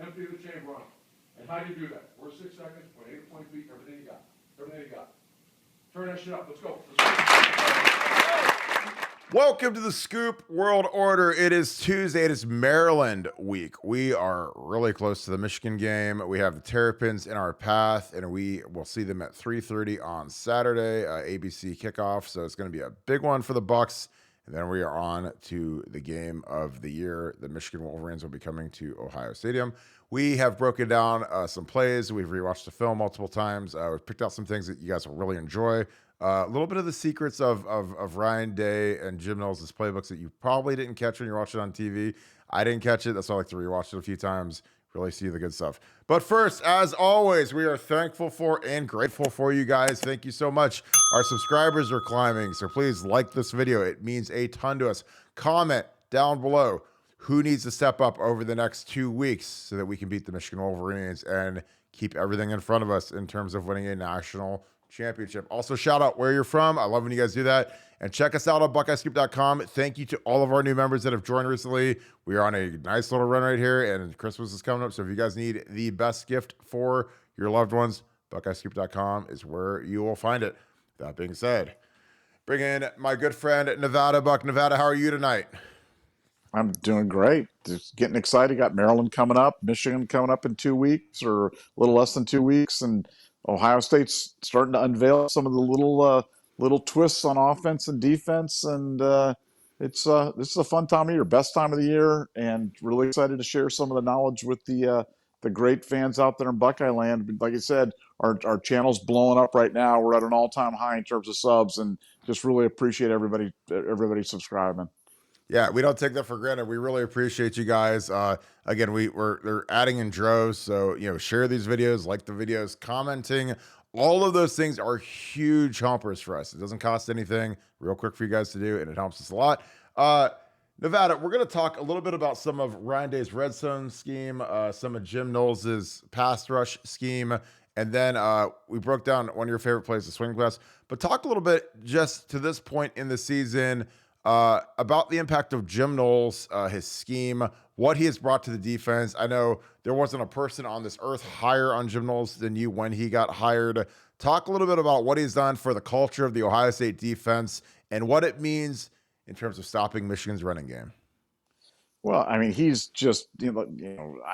Empty the chamber on them. And how do you do that? First 6 seconds, point A to point B, everything you got. Everything you got. Turn that shit up. Let's go. Welcome to the Scoop World Order. It is Tuesday. It is Maryland week. We are really close to the Michigan game. We have the Terrapins in our path, and we will see them at 3:30 on Saturday, ABC kickoff. So it's going to be a big one for the Bucks. And then we are on to the game of the year. The Michigan Wolverines will be coming to Ohio Stadium. We have broken down some plays. We've rewatched the film multiple times. We've picked out some things that you guys will really enjoy. A little bit of the secrets of Ryan Day and Jim Knowles' playbooks that you probably didn't catch when you're watching it on TV. I didn't catch it. That's why I like to rewatch it a few times, really see the good stuff. But first, as always, we are thankful for and grateful for you guys. Thank you so much. Our subscribers are climbing, so please like this video. It means a ton to us. Comment down below who needs to step up over the next 2 weeks so that we can beat the Michigan Wolverines and keep everything in front of us in terms of winning a national championship. Also, shout out where you're from. I love when you guys do that. And check us out on BuckeyeScoop.com. Thank you to all of our new members that have joined recently. We are on a nice little run right here, and Christmas is coming up. So if you guys need the best gift for your loved ones, BuckeyeScoop.com is where you will find it. That being said, bring in my good friend Nevadabuck. Nevada, how are you tonight? I'm doing great. Just getting excited. Got Maryland coming up, Michigan coming up in 2 weeks or a little less than 2 weeks, and Ohio State's starting to unveil some of the little twists on offense and defense, and this is a fun time of year, best time of the year, and really excited to share some of the knowledge with the great fans out there in Buckeye land. Like I said, our channel's blowing up right now. We're at an all-time high in terms of subs, and just really appreciate everybody subscribing. Yeah, we don't take that for granted. We really appreciate you guys. Again, they're adding in droves, so share these videos, like the videos, commenting. All of those things are huge helpers for us. It doesn't cost anything. Real quick for you guys to do, and it helps us a lot. Nevada, we're going to talk a little bit about some of Ryan Day's red zone scheme, some of Jim Knowles' pass rush scheme, and then we broke down one of your favorite plays, the swing pass. But talk a little bit just to this point in the season about the impact of Jim Knowles, his scheme, what he has brought to the defense. I know there wasn't a person on this earth higher on Jim Knowles than you when he got hired. Talk a little bit about what he's done for the culture of the Ohio State defense and what it means in terms of stopping Michigan's running game. Well, I mean, he's just, like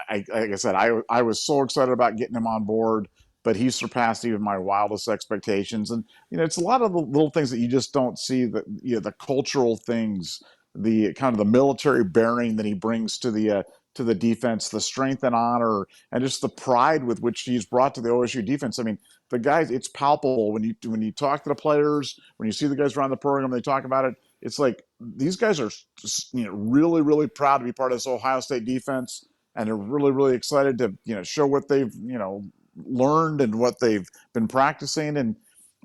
I said, I was so excited about getting him on board, but he surpassed even my wildest expectations. And, it's a lot of the little things that you just don't see, the cultural things, the kind of the military bearing that he brings to the defense, the strength and honor, and just the pride with which he's brought to the OSU defense. I mean, the guys, it's palpable when you talk to the players, when you see the guys around the program, they talk about it. It's like these guys are, really, really proud to be part of this Ohio State defense, and they're really, really excited to, show what they've, learned and what they've been practicing. And,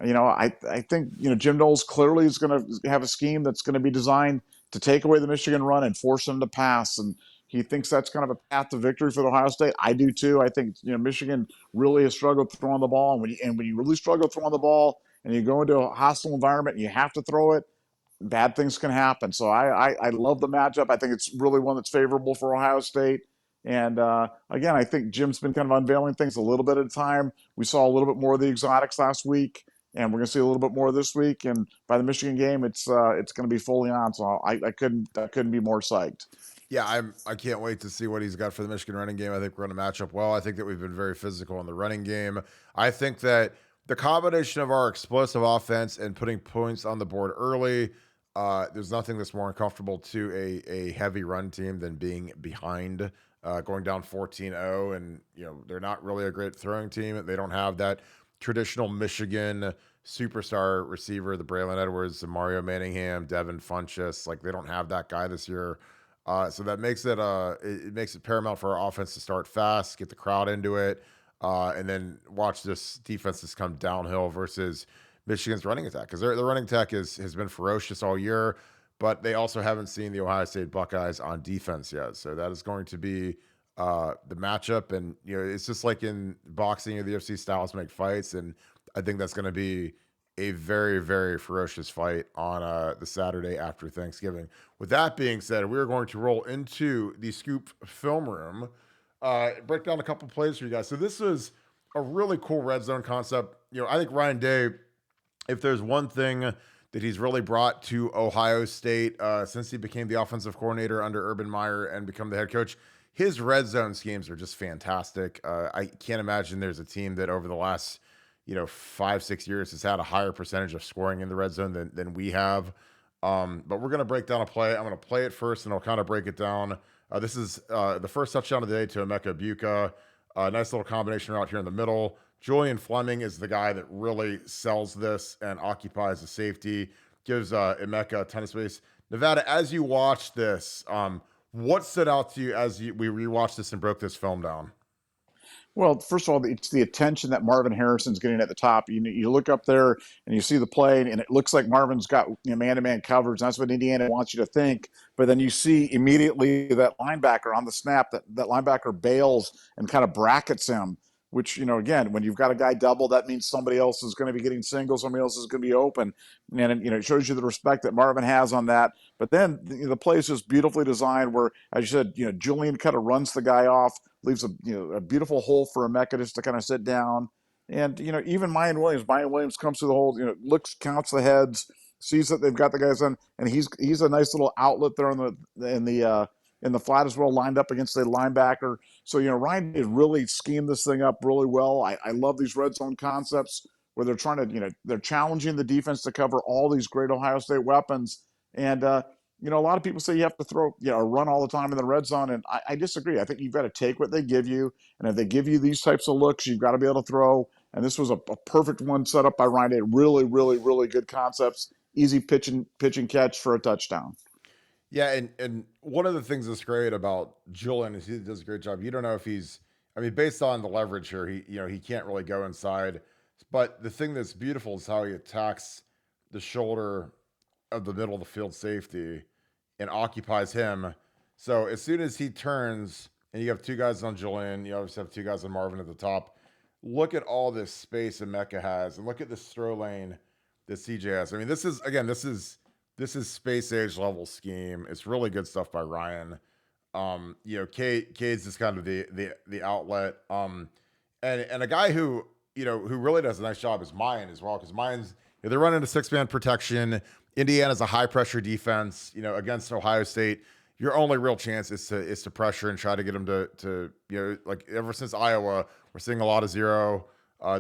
I think, Jim Knowles clearly is going to have a scheme that's going to be designed to take away the Michigan run and force them to pass. And he thinks that's kind of a path to victory for Ohio State. I do too. I think, Michigan really has struggled throwing the ball. And when you really struggle throwing the ball and you go into a hostile environment and you have to throw it, bad things can happen. So I love the matchup. I think it's really one that's favorable for Ohio State. And again, I think Jim's been kind of unveiling things a little bit at a time. We saw a little bit more of the exotics last week, and we're going to see a little bit more this week. And by the Michigan game, it's going to be fully on. So I couldn't be more psyched. Yeah, I can't wait to see what he's got for the Michigan running game. I think we're going to match up well. I think that we've been very physical in the running game. I think that the combination of our explosive offense and putting points on the board early, there's nothing that's more uncomfortable to a heavy run team than being behind, going down 14-0. And, they're not really a great throwing team. They don't have that traditional Michigan superstar receiver, the Braylon Edwards, the Mario Manningham, Devin Funchess. Like, they don't have that guy this year. So that makes it paramount for our offense to start fast, get the crowd into it, and then watch this defense just come downhill versus Michigan's running attack, because their running attack has been ferocious all year, but they also haven't seen the Ohio State Buckeyes on defense yet. So that is going to be the matchup. And, it's just like in boxing, the UFC styles make fights. And I think that's going to be a very, very ferocious fight on the Saturday after Thanksgiving. With that being said, we're going to roll into the Scoop film room. break down a couple plays for you guys. So this was a really cool red zone concept. I think Ryan Day, if there's one thing that he's really brought to Ohio State since he became the offensive coordinator under Urban Meyer and become the head coach, his red zone schemes are just fantastic. I can't imagine there's a team that over the last 5-6 years has had a higher percentage of scoring in the red zone than we have. But we're gonna break down a play. I'm gonna play it first, and I'll kind of break it down. This is the first touchdown of the day to Emeka Buka. Nice little combination route here in the middle. Julian Fleming is the guy that really sells this and occupies the safety, gives Emeka a ton of space. Nevada, as you watch this, what stood out to you as we rewatched this and broke this film down? Well, first of all, it's the attention that Marvin Harrison's getting at the top. You look up there and you see the play, and it looks like Marvin's got man-to-man coverage. And that's what Indiana wants you to think. But then you see immediately that linebacker on the snap, that linebacker bails and kind of brackets him, which, again, when you've got a guy double, that means somebody else is going to be getting single, somebody else is going to be open. And, it shows you the respect that Marvin has on that. But then the play is just beautifully designed where, as you said, Julian kind of runs the guy off, leaves a beautiful hole for Emeka just to kind of sit down. And, even Mayan Williams comes through the hole, counts the heads, sees that they've got the guys on, and he's a nice little outlet there in the flat as well, lined up against the linebacker. So, Ryan has really schemed this thing up really well. I love these red zone concepts where they're trying to, they're challenging the defense to cover all these great Ohio State weapons. And, a lot of people say you have to throw, run all the time in the red zone. And I disagree. I think you've got to take what they give you. And if they give you these types of looks, you've got to be able to throw. And this was a perfect one set up by Ryan Day. Really, really, really good concepts. Easy pitch and catch for a touchdown. Yeah, and one of the things that's great about Julian is he does a great job. You don't know if based on the leverage here, he can't really go inside. But the thing that's beautiful is how he attacks the shoulder of the middle of the field safety and occupies him. So as soon as he turns and you have two guys on Julian, you obviously have two guys on Marvin at the top. Look at all this space Emeka has, and look at this throw lane that CJ has. This is space age level scheme. It's really good stuff by Ryan. Cade's is kind of the outlet. And a guy who really does a nice job is Mayan as well, because Mayan's they're running a 6-man protection. Indiana's a high pressure defense. Against Ohio State, your only real chance is to pressure and try to get them to like ever since Iowa, we're seeing a lot of zero.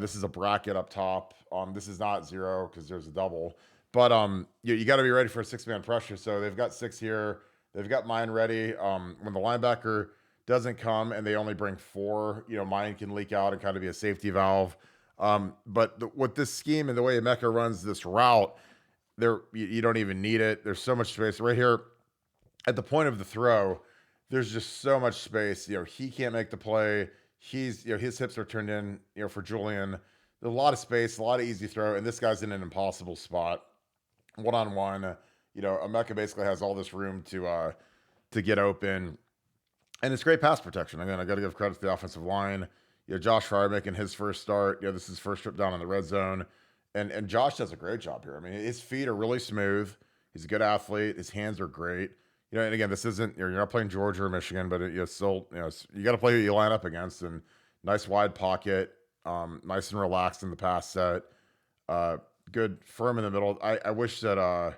This is a bracket up top. This is not zero because there's a double. But you got to be ready for a 6-man pressure. So they've got 6 here. They've got Mayan ready. When the linebacker doesn't come and they only bring 4, Mayan can leak out and kind of be a safety valve. But with this scheme and the way Emeka runs this route, you don't even need it. There's so much space right here at the point of the throw. There's just so much space. He can't make the play. He's his hips are turned in. For Julian, there's a lot of space, a lot of easy throw, and this guy's in an impossible spot. One-on-one, Emeka basically has all this room to get open, and it's great pass protection. Again, I got to give credit to the offensive line. Josh Fryer making his first start. This is his first trip down in the red zone, and Josh does a great job here. His feet are really smooth. He's a good athlete. His hands are great. And again, this isn't you're not playing Georgia or Michigan, but still you got to play who you line up against. And nice wide pocket, nice and relaxed in the pass set. Good firm in the middle. I wish that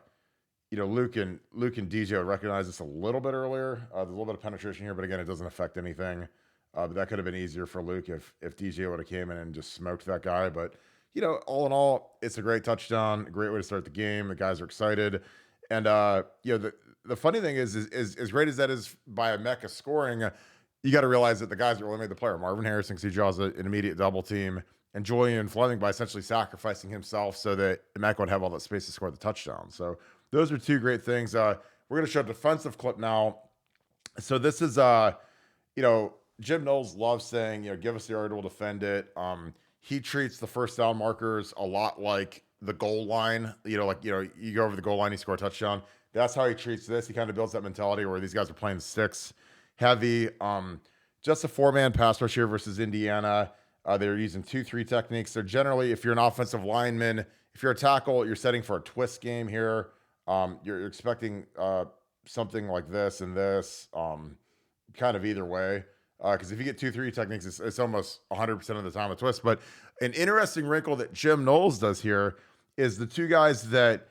Luke and DJ would recognize this a little bit earlier. There's a little bit of penetration here, but again, it doesn't affect anything. But that could have been easier for Luke if DJ would have came in and just smoked that guy. But all in all, it's a great touchdown, a great way to start the game. The guys are excited, and the funny thing is as great as that is by Emeka scoring, you got to realize that the guys that really made the play are Marvin Harrison, because he draws an immediate double team, and Julian Fleming by essentially sacrificing himself so that Emeka would have all that space to score the touchdown. So those are two great things. We're going to show a defensive clip now. So this is, Jim Knowles loves saying, give us the yard, we'll defend it. He treats the first down markers a lot like the goal line. You go over the goal line, you score a touchdown. That's how he treats this. He kind of builds that mentality where these guys are playing 6 heavy. Just a 4-man pass rush here versus Indiana. They're using 2-3 techniques. So generally, if you're an offensive lineman, if you're a tackle, you're setting for a twist game here. You're expecting something like this and this, kind of either way. Because if you get 2-3 techniques, it's almost 100% of the time a twist. But an interesting wrinkle that Jim Knowles does here is the two guys that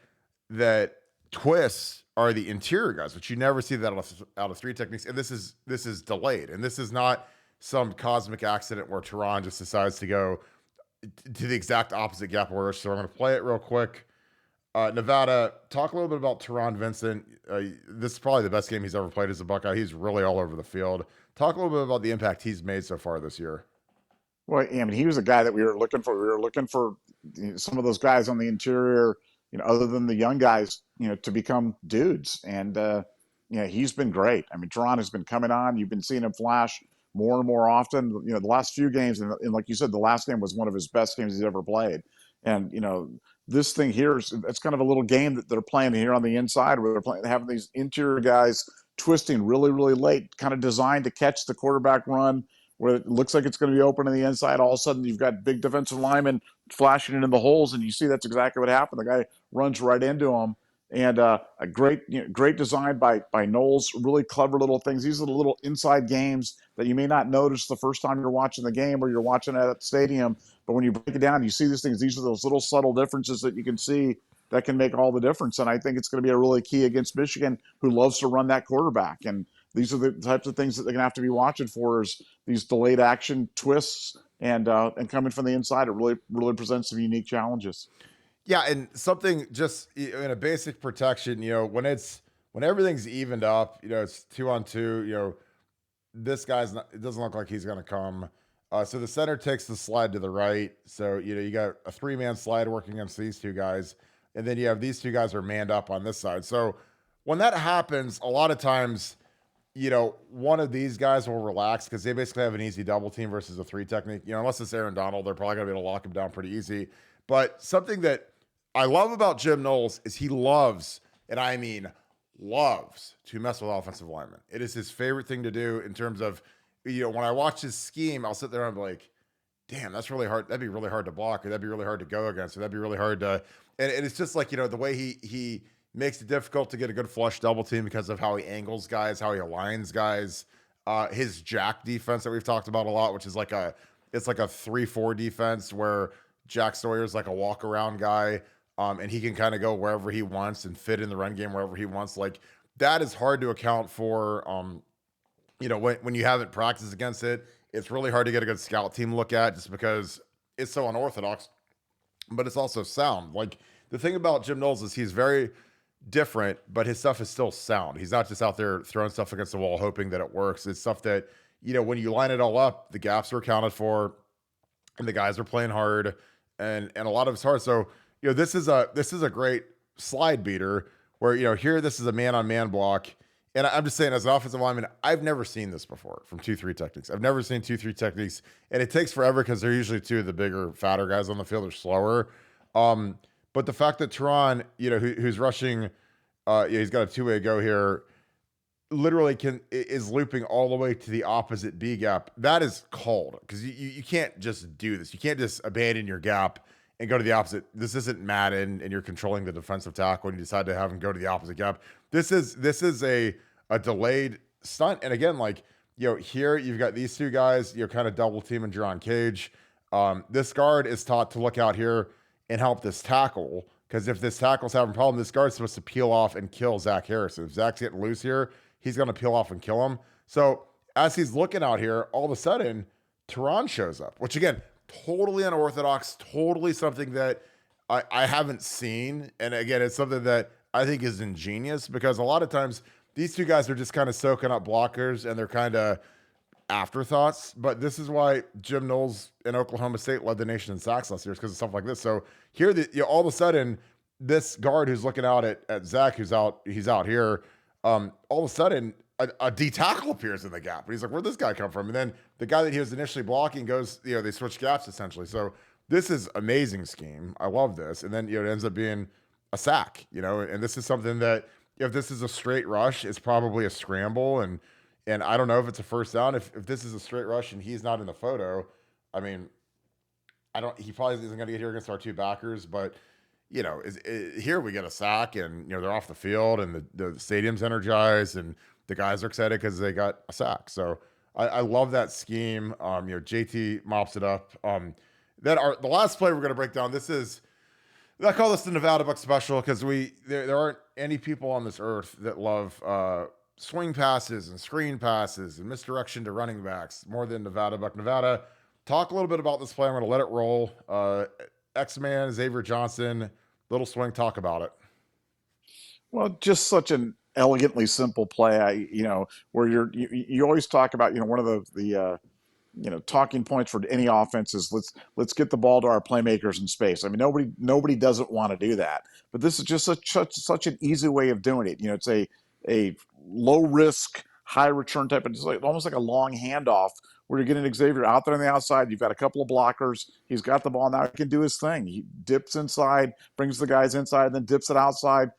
twists are the interior guys, which you never see that out of 3 techniques. And this is delayed, and this is not some cosmic accident where Tehran just decides to go to the exact opposite gap order. So I'm going to play it real quick. Nevada, talk a little bit about Tehran Vincent. This is probably the best game he's ever played as a Buckeye. He's really all over the field. Talk a little bit about the impact he's made so far this year. Well, I mean, he was a guy that we were looking for. We were looking for some of those guys on the interior, other than the young guys, to become dudes. And, he's been great. I mean, Tehran has been coming on. You've been seeing him flash more and more often. The last few games, and like you said, the last game was one of his best games he's ever played. And, this thing here it's kind of a little game that they're playing here on the inside where they're having these interior guys twisting really, really late, kind of designed to catch the quarterback run where it looks like it's going to be open on the inside. All of a sudden, you've got big defensive linemen flashing it in the holes, and you see that's exactly what happened. The guy runs right into him. And a great design by Knowles, really clever little things. These are the little inside games that you may not notice the first time you're watching the game or you're watching it at the stadium. But when you break it down, you see these things. These are those little subtle differences that you can see that can make all the difference. And I think it's going to be a really key against Michigan, who loves to run that quarterback. And these are the types of things that they're going to have to be watching for, is these delayed action twists and coming from the inside. It really presents some unique challenges. Yeah, and something just in a basic protection, when everything's evened up, it's 2-on-2, this guy's not, it doesn't look like he's going to come. So the center takes the slide to the right. So, you got a 3-man slide working against these two guys. And then you have these two guys are manned up on this side. So when that happens, a lot of times, one of these guys will relax because they basically have an easy double team versus a 3 technique. Unless it's Aaron Donald, they're probably going to be able to lock him down pretty easy. But something that I love about Jim Knowles is he loves, and I mean loves, to mess with offensive linemen. It is his favorite thing to do in terms of, when I watch his scheme, I'll sit there and be like, damn, that's really hard. That'd be really hard to block, or that'd be really hard to go against, or that'd be really hard to, and it's just like, the way he makes it difficult to get a good flush double team because of how he angles guys, how he aligns guys, his jack defense that we've talked about a lot, which is it's like a 3-4 defense where Jack Sawyer's like a walk around guy. And he can kind of go wherever he wants and fit in the run game wherever he wants. Like, that is hard to account for. When you haven't practiced against it, it's really hard to get a good scout team look at, just because it's so unorthodox, but it's also sound. Like, the thing about Jim Knowles is he's very different, but his stuff is still sound. He's not just out there throwing stuff against the wall hoping that it works. It's stuff that, when you line it all up, the gaps are accounted for and the guys are playing hard, and a lot of it's hard. So, this is a great slide beater where, here, this is a man-on-man block. And I'm just saying, as an offensive lineman, I've never seen this before from 2-3 techniques. I've never seen 2-3 techniques. And it takes forever because they're usually two of the bigger, fatter guys on the field are slower. But the fact that Tehran, who's rushing, he's got a 2-way go here, literally is looping all the way to the opposite B gap. That is called, because you can't just do this. You can't just abandon your gap and go to the opposite. This isn't Madden and you're controlling the defensive tackle and you decide to have him go to the opposite gap. This is a delayed stunt. And again, here you've got these two guys, kind of double teaming Jerron Cage. This guard is taught to look out here and help this tackle, because if this tackle's having a problem, this guard's supposed to peel off and kill Zach Harrison. If Zach's getting loose here, he's going to peel off and kill him. So as he's looking out here, all of a sudden, Tehran shows up, which again, totally unorthodox, totally something that I haven't seen. And again, it's something that I think is ingenious, because a lot of times these two guys are just kind of soaking up blockers and they're kind of afterthoughts. But this is why Jim Knowles in Oklahoma State led the nation in sacks last year, because of stuff like this. So here, all of a sudden, this guard who's looking out at Zach, he's out here, all of a sudden, a D tackle appears in the gap. And he's like, where'd this guy come from? And then the guy that he was initially blocking goes, they switch gaps essentially. So this is amazing scheme. I love this. And then, it ends up being a sack, and this is something that, if this is a straight rush, it's probably a scramble. And I don't know if it's a first down. If this is a straight rush and he's not in the photo, I mean, he probably isn't going to get here against our 2 backers, but here we get a sack and, they're off the field and the stadium's energized and the guys are excited because they got a sack. So I love that scheme. JT mops it up. The last play we're going to break down. I call this the Nevadabuck special because there aren't any people on this earth that love swing passes and screen passes and misdirection to running backs more than Nevadabuck. Nevada, talk a little bit about this play. I'm going to let it roll. X-Man, Xavier Johnson, little swing, talk about it. Well, just such an elegantly simple play. Where you always talk about, one of the talking points for any offense is let's get the ball to our playmakers in space. I mean, nobody doesn't want to do that, but this is just such an easy way of doing it. It's a low risk, high return type of, almost like a long handoff where you're getting Xavier out there on the outside. You've got a couple of blockers. He's got the ball now. He can do his thing. He dips inside, brings the guys inside, and then dips it outside.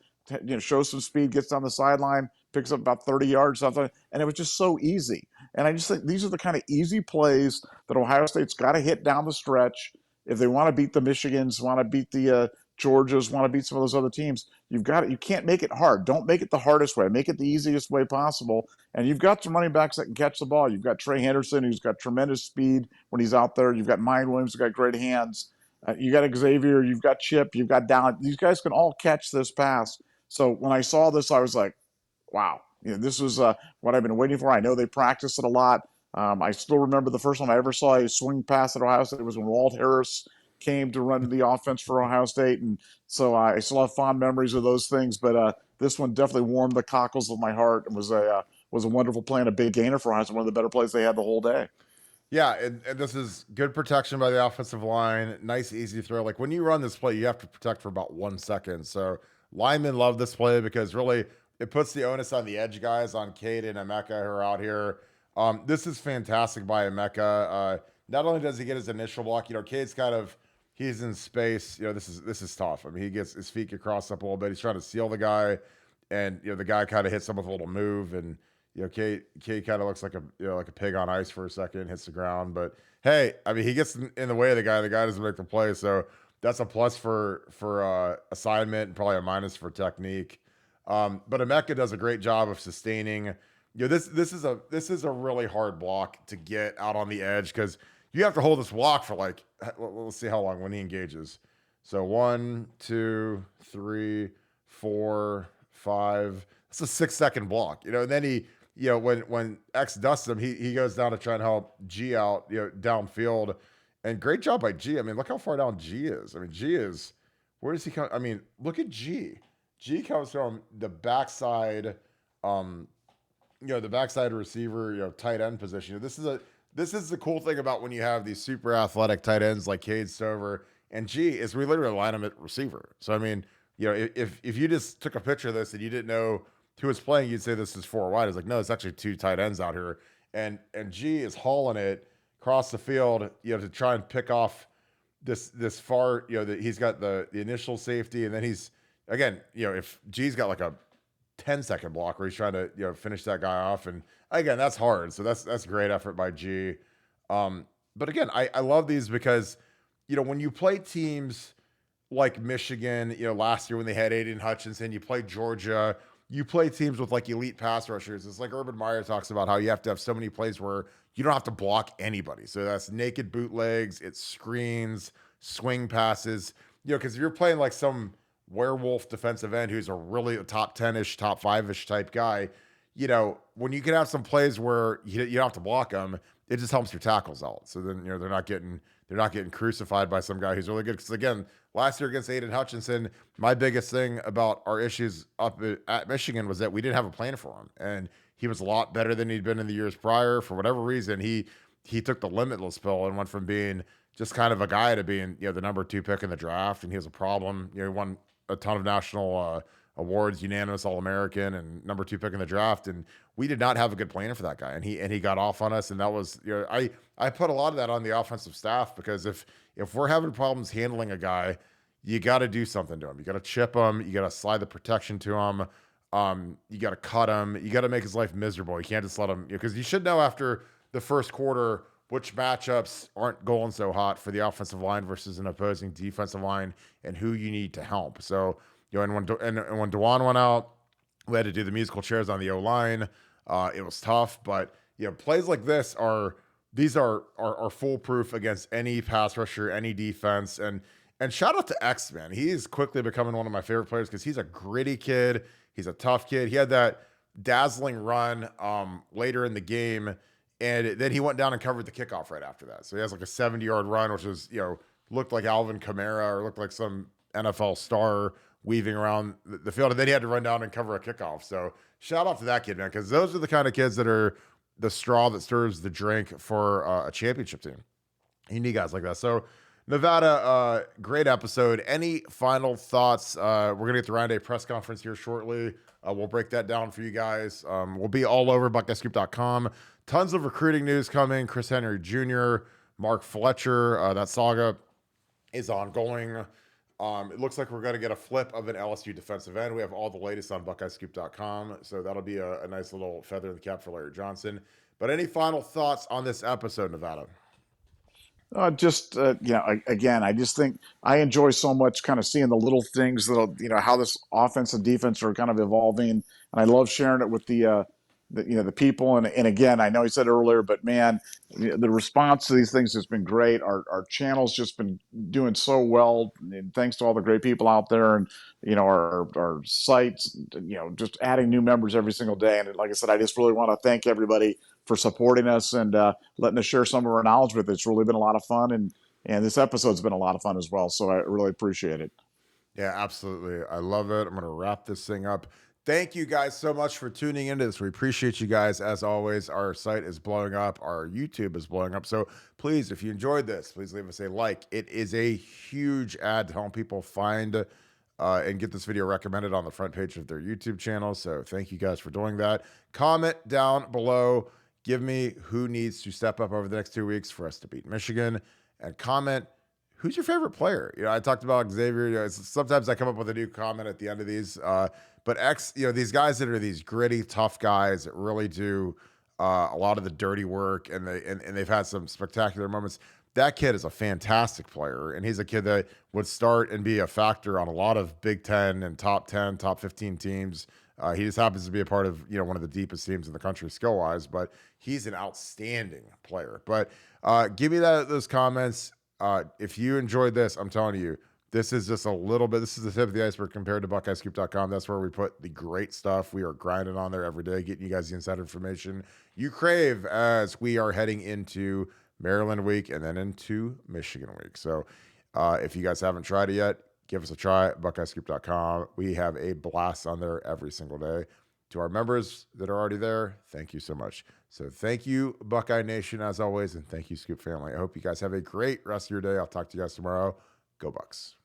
Shows some speed, gets down the sideline, picks up about 30 yards, something, and it was just so easy. And I just think these are the kind of easy plays that Ohio State's got to hit down the stretch if they want to beat the Michigans, want to beat the Georgias, want to beat some of those other teams. You've got it. You can't make it hard. Don't make it the hardest way. Make it the easiest way possible. And you've got some running backs that can catch the ball. You've got Trey Henderson, who's got tremendous speed when he's out there. You've got Mine Williams, who's got great hands. You got Xavier, you've got Chip, you've got Down. These guys can all catch this pass. So when I saw this, I was like, wow, this was what I've been waiting for. I know they practiced it a lot. I still remember the first time I ever saw a swing pass at Ohio State was when Walt Harris came to run the offense for Ohio State. And so I still have fond memories of those things. But this one definitely warmed the cockles of my heart and was a wonderful play and a big gainer for Ohio State, one of the better plays they had the whole day. Yeah, and this is good protection by the offensive line. Nice, easy throw. Like when you run this play, you have to protect for about 1 second. So linemen love this play because really it puts the onus on the edge guys, on Cade and Emeka who are out here. This is fantastic by Emeka. Not only does he get his initial block, Cade's he's in space. This is tough. I mean, he gets his feet get crossed up a little bit. He's trying to seal the guy, and the guy kind of hits him with a little move, and Cade kind of looks like a pig on ice for a second, hits the ground. But hey, I mean, he gets in the way of the guy. The guy doesn't make the play, so that's a plus for assignment and probably a minus for technique. But Emeka does a great job of sustaining. This is a really hard block to get out on the edge because you have to hold this block for let's see how long when he engages. So 1, 2, 3, 4, 5. It's a 6-second block, and then he, when X dusts him, he goes down to try and help G out, downfield. And great job by G. I mean, look how far down G is. I mean, where does he come? I mean, look at G. G comes from the backside, the backside receiver, tight end position. This is the cool thing about when you have these super athletic tight ends like Cade Stover and G is we literally line him at receiver. So, I mean, if you just took a picture of this and you didn't know who was playing, you'd say this is 4 wide. It's like, no, it's actually 2 tight ends out here. And G is hauling it across the field, to try and pick off this far, that he's got the initial safety. And then he's, again, if G's got like a 10-second block where he's trying to, finish that guy off. And again, that's hard. So that's great effort by G. But again, I love these because, when you play teams like Michigan, last year when they had Aiden Hutchinson, you play Georgia, you play teams with like elite pass rushers. It's like Urban Meyer talks about how you have to have so many plays where you don't have to block anybody. So that's naked bootlegs, it's screens, swing passes, because if you're playing like some werewolf defensive end who's a really top 10-ish, top 5-ish type guy, when you can have some plays where you don't have to block them, it just helps your tackles out. So then, they're not getting crucified by some guy who's really good. Because again, last year against Aiden Hutchinson, my biggest thing about our issues up at Michigan was that we didn't have a plan for him. And he was a lot better than he'd been in the years prior. For whatever reason, he took the limitless pill and went from being just kind of a guy to being, the number 2 pick in the draft. And he has a problem. He won a ton of national awards, unanimous All-American and number 2 pick in the draft. And we did not have a good plan for that guy. And he got off on us. And that was, I put a lot of that on the offensive staff because if we're having problems handling a guy, you got to do something to him. You got to chip him. You got to slide the protection to him. You got to cut him. You got to make his life miserable. You can't just let him, because you should know after the first quarter which matchups aren't going so hot for the offensive line versus an opposing defensive line and who you need to help. So, and when DeJuan went out, we had to do the musical chairs on the O-line. It was tough, but plays like this are foolproof against any pass rusher, any defense. And shout out to X, man. He is quickly becoming one of my favorite players because he's a gritty kid. He's a tough kid. He had that dazzling run later in the game, and then he went down and covered the kickoff right after that. So he has like a 70-yard run, which was, looked like Alvin Kamara or looked like some NFL star weaving around the field. And then he had to run down and cover a kickoff. So shout out to that kid, man, because those are the kind of kids that are the straw that stirs the drink for a championship team. You need guys like that. So Nevada, great episode. Any final thoughts? We're going to get the Ryan Day press conference here shortly. We'll break that down for you guys. We'll be all over BuckeyeScoop.com. Tons of recruiting news coming. Chris Henry Jr., Mark Fletcher. That saga is ongoing. It looks like we're going to get a flip of an LSU defensive end. We have all the latest on BuckeyeScoop.com, so that'll be a nice little feather in the cap for Larry Johnson. But any final thoughts on this episode, Nevada? Again, I just think I enjoy so much kind of seeing the little things that, how this offense and defense are kind of evolving. And I love sharing it with the people. And again, I know he said earlier, but man, the response to these things has been great. Our channel's just been doing so well. And thanks to all the great people out there, and, our sites, just adding new members every single day. And like I said, I just really want to thank everybody for supporting us and letting us share some of our knowledge with it. It's really been a lot of fun. And this episode's been a lot of fun as well. So I really appreciate it. Yeah, absolutely. I love it. I'm going to wrap this thing up. Thank you guys so much for tuning into this. We appreciate you guys. As always, our site is blowing up. Our YouTube is blowing up. So please, if you enjoyed this, please leave us a like. It is a huge ad to help people find and get this video recommended on the front page of their YouTube channel. So thank you guys for doing that. Comment down below. Give me who needs to step up over the next 2 weeks for us to beat Michigan. And comment, who's your favorite player? I talked about Xavier. Sometimes I come up with a new comment at the end of these. But these guys that are these gritty, tough guys that really do a lot of the dirty work, and they've had some spectacular moments. That kid is a fantastic player, and he's a kid that would start and be a factor on a lot of Big Ten and top 10, top 15 teams. He just happens to be a part of one of the deepest teams in the country skill-wise, but he's an outstanding player. But give me those comments. If you enjoyed this, I'm telling you, this is just a little bit. This is the tip of the iceberg compared to BuckeyeScoop.com. That's where we put the great stuff. We are grinding on there every day, getting you guys the inside information you crave as we are heading into Maryland week and then into Michigan week. So if you guys haven't tried it yet, give us a try at BuckeyeScoop.com. We have a blast on there every single day. To our members that are already there, thank you so much. So thank you, Buckeye Nation, as always, and thank you, Scoop family. I hope you guys have a great rest of your day. I'll talk to you guys tomorrow. Go Bucks.